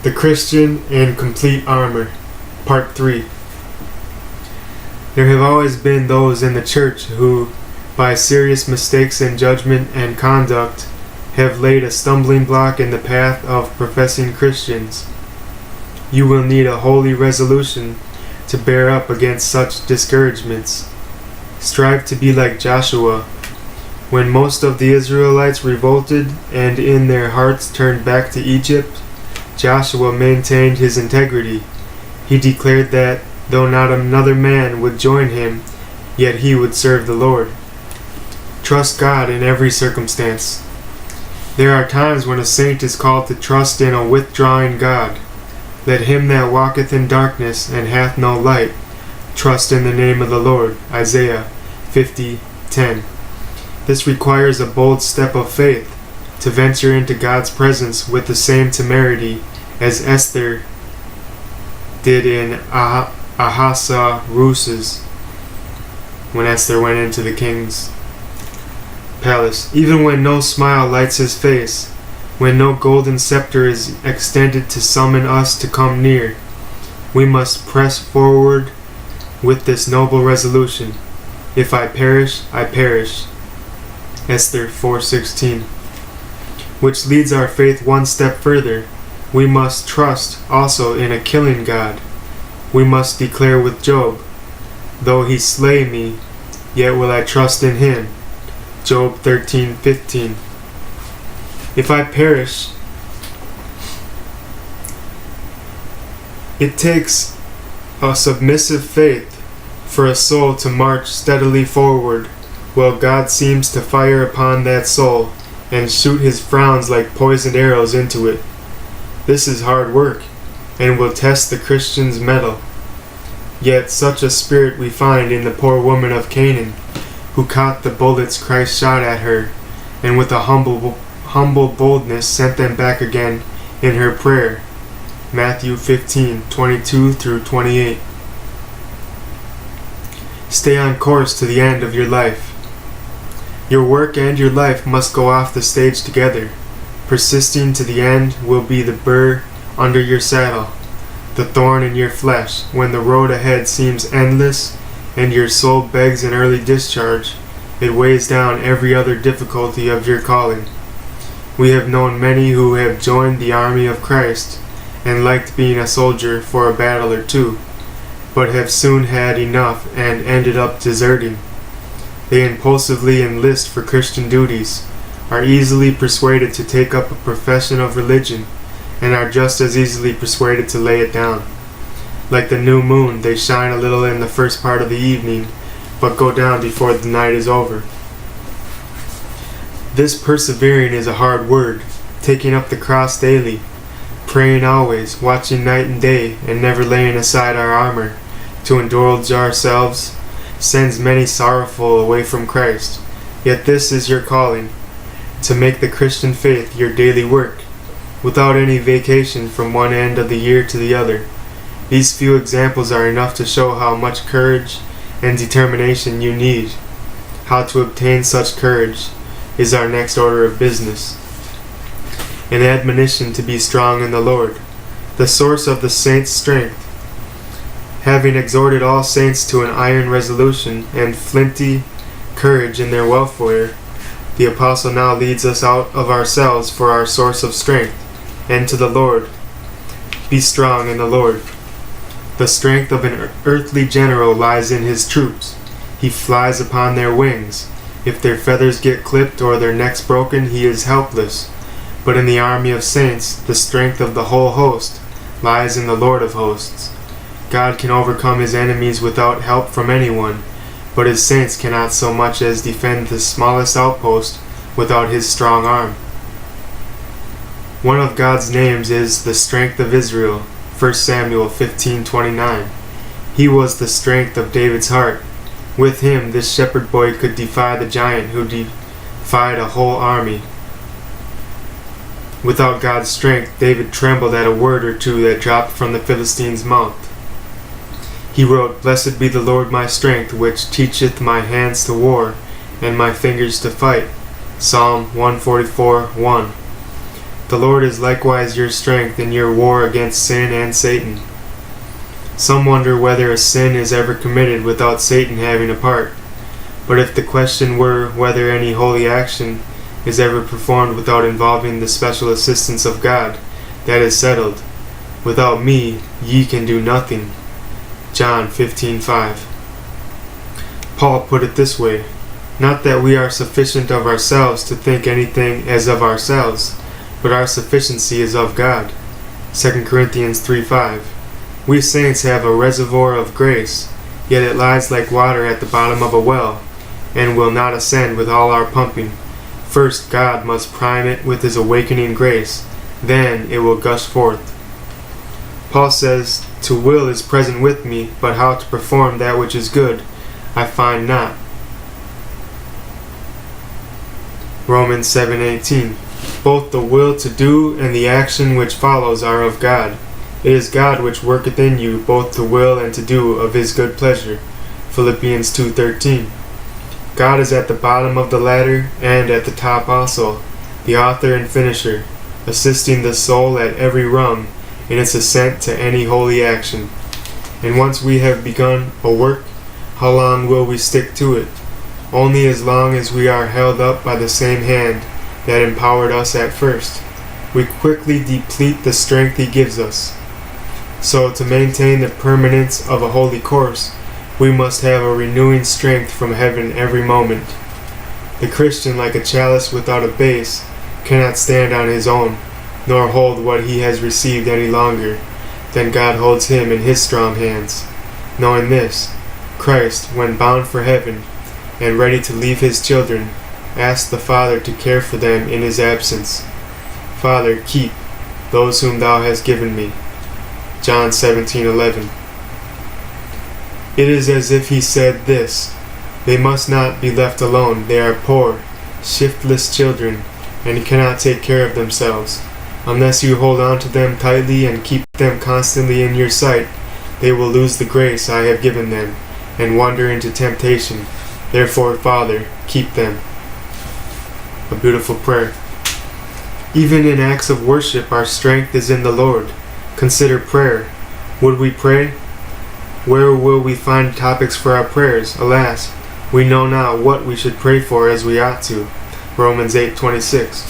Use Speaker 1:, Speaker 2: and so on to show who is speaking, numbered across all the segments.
Speaker 1: The Christian in Complete Armor, Part 3. There have always been those in the church who, by serious mistakes in judgment and conduct, have laid a stumbling block in the path of professing Christians. You will need a holy resolution to bear up against such discouragements. Strive to be like Joshua. When most of the Israelites revolted and in their hearts turned back to Egypt, Joshua maintained his integrity. He declared that, though not another man would join him, yet he would serve the Lord. Trust God in every circumstance. There are times when a saint is called to trust in a withdrawing God. Let him that walketh in darkness and hath no light trust in the name of the Lord. Isaiah 50:10. This requires a bold step of faith, to venture into God's presence with the same temerity as Esther did in Ahasuerus when Esther went into the king's palace. Even when no smile lights his face, when no golden scepter is extended to summon us to come near, we must press forward with this noble resolution. If I perish, I perish. Esther 4:16. Which leads our faith one step further. We must trust also in a killing God. We must declare with Job, though he slay me, yet will I trust in him. Job 13:15. If I perish, it takes a submissive faith for a soul to march steadily forward, while God seems to fire upon that soul and shoot his frowns like poisoned arrows into it. This is hard work, and will test the Christian's mettle. Yet such a spirit we find in the poor woman of Canaan, who caught the bullets Christ shot at her, and with a humble boldness sent them back again in her prayer. Matthew 15:22-28. Stay on course to the end of your life. Your work and your life must go off the stage together. Persisting to the end will be the burr under your saddle, the thorn in your flesh, when the road ahead seems endless and your soul begs an early discharge. It weighs down every other difficulty of your calling. We have known many who have joined the army of Christ and liked being a soldier for a battle or two, but have soon had enough and ended up deserting. They impulsively enlist for Christian duties, are easily persuaded to take up a profession of religion, and are just as easily persuaded to lay it down. Like the new moon, they shine a little in the first part of the evening, but go down before the night is over. This persevering is a hard word, taking up the cross daily, praying always, watching night and day, and never laying aside our armor to indulge ourselves, sends many sorrowful away from Christ. Yet this is your calling, to make the Christian faith your daily work, without any vacation from one end of the year to the other. These few examples are enough to show how much courage and determination you need. How to obtain such courage is our next order of business. An admonition to be strong in the Lord, the source of the saints' strength. Having exhorted all saints to an iron resolution and flinty courage in their welfare, the apostle now leads us out of ourselves for our source of strength, and to the Lord. Be strong in the Lord. The strength of an earthly general lies in his troops. He flies upon their wings. If their feathers get clipped or their necks broken, he is helpless. But in the army of saints, the strength of the whole host lies in the Lord of hosts. God can overcome his enemies without help from anyone, but his saints cannot so much as defend the smallest outpost without his strong arm. One of God's names is the strength of Israel, 1 Samuel 15:29. He was the strength of David's heart. With him, this shepherd boy could defy the giant who defied a whole army. Without God's strength, David trembled at a word or two that dropped from the Philistine's mouth. He wrote, "Blessed be the Lord my strength, which teacheth my hands to war, and my fingers to fight." Psalm 144:1. The Lord is likewise your strength in your war against sin and Satan. Some wonder whether a sin is ever committed without Satan having a part. But if the question were whether any holy action is ever performed without involving the special assistance of God, that is settled. Without me, ye can do nothing. John 15:5. Paul put it this way, not that we are sufficient of ourselves to think anything as of ourselves, but our sufficiency is of God. 2 Corinthians 3:5. We saints have a reservoir of grace, yet it lies like water at the bottom of a well, and will not ascend with all our pumping. First, God must prime it with his awakening grace, then it will gush forth. Paul says, to will is present with me, but how to perform that which is good, I find not. Romans 7:18. Both the will to do and the action which follows are of God. It is God which worketh in you both to will and to do of his good pleasure. Philippians 2:13. God is at the bottom of the ladder and at the top also, the author and finisher, assisting the soul at every rung in its ascent to any holy action. And once we have begun a work, how long will we stick to it? Only as long as we are held up by the same hand that empowered us at first. We quickly deplete the strength he gives us. So to maintain the permanence of a holy course, we must have a renewing strength from heaven every moment. The Christian, like a chalice without a base, cannot stand on his own, nor hold what he has received any longer. Then God holds him in his strong hands. Knowing this, Christ, when bound for heaven, and ready to leave his children, asked the Father to care for them in his absence. Father, keep those whom thou hast given me. John 17:11. It is as if he said this, they must not be left alone, they are poor, shiftless children, and cannot take care of themselves. Unless you hold on to them tightly and keep them constantly in your sight, they will lose the grace I have given them, and wander into temptation. Therefore, Father, keep them. A beautiful prayer. Even in acts of worship, our strength is in the Lord. Consider prayer. Would we pray? Where will we find topics for our prayers? Alas, we know not what we should pray for as we ought to. Romans 8:26.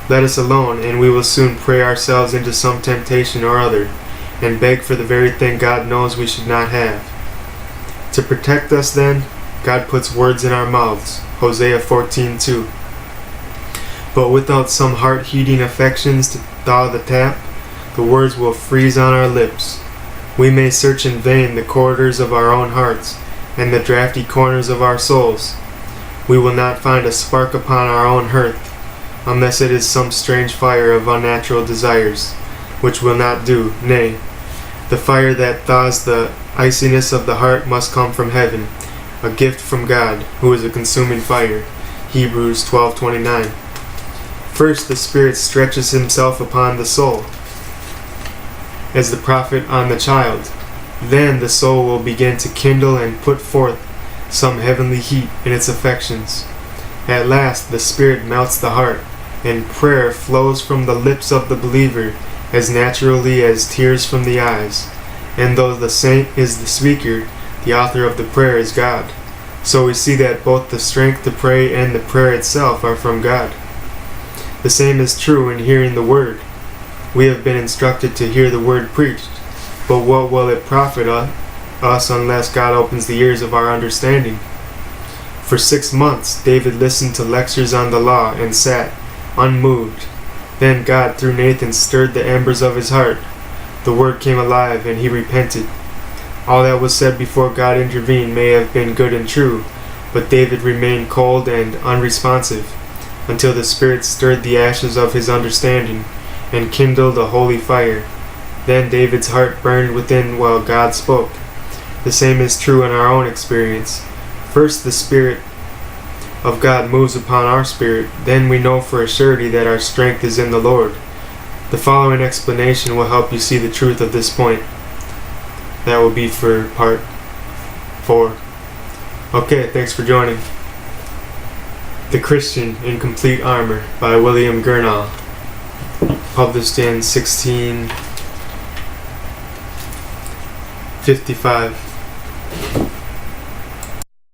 Speaker 1: Let us alone, and we will soon pray ourselves into some temptation or other, and beg for the very thing God knows we should not have. To protect us then, God puts words in our mouths. Hosea 14:2. But without some heart-heating affections to thaw the tap, the words will freeze on our lips. We may search in vain the corridors of our own hearts, and the draughty corners of our souls. We will not find a spark upon our own hearth, unless it is some strange fire of unnatural desires, which will not do. Nay, the fire that thaws the iciness of the heart must come from heaven, a gift from God, who is a consuming fire. Hebrews 12:29. First, the Spirit stretches himself upon the soul, as the prophet on the child. Then the soul will begin to kindle and put forth some heavenly heat in its affections. At last the Spirit melts the heart, and prayer flows from the lips of the believer as naturally as tears from the eyes. And though the saint is the speaker, the author of the prayer is God. So we see that both the strength to pray and the prayer itself are from God. The same is true in hearing the word. We have been instructed to hear the word preached, but what will it profit us unless God opens the ears of our understanding? For 6 months David listened to lectures on the law and sat unmoved. Then God, through Nathan, stirred the embers of his heart. The word came alive, and he repented. All that was said before God intervened may have been good and true, but David remained cold and unresponsive, until the Spirit stirred the ashes of his understanding, and kindled a holy fire. Then David's heart burned within while God spoke. The same is true in our own experience. First the Spirit of God moves upon our spirit, then we know for a surety that our strength is in the Lord. The following explanation will help you see the truth of this point. That will be for part 4. Okay, thanks for joining. The Christian in Complete Armor by William Gurnall. published in 1655.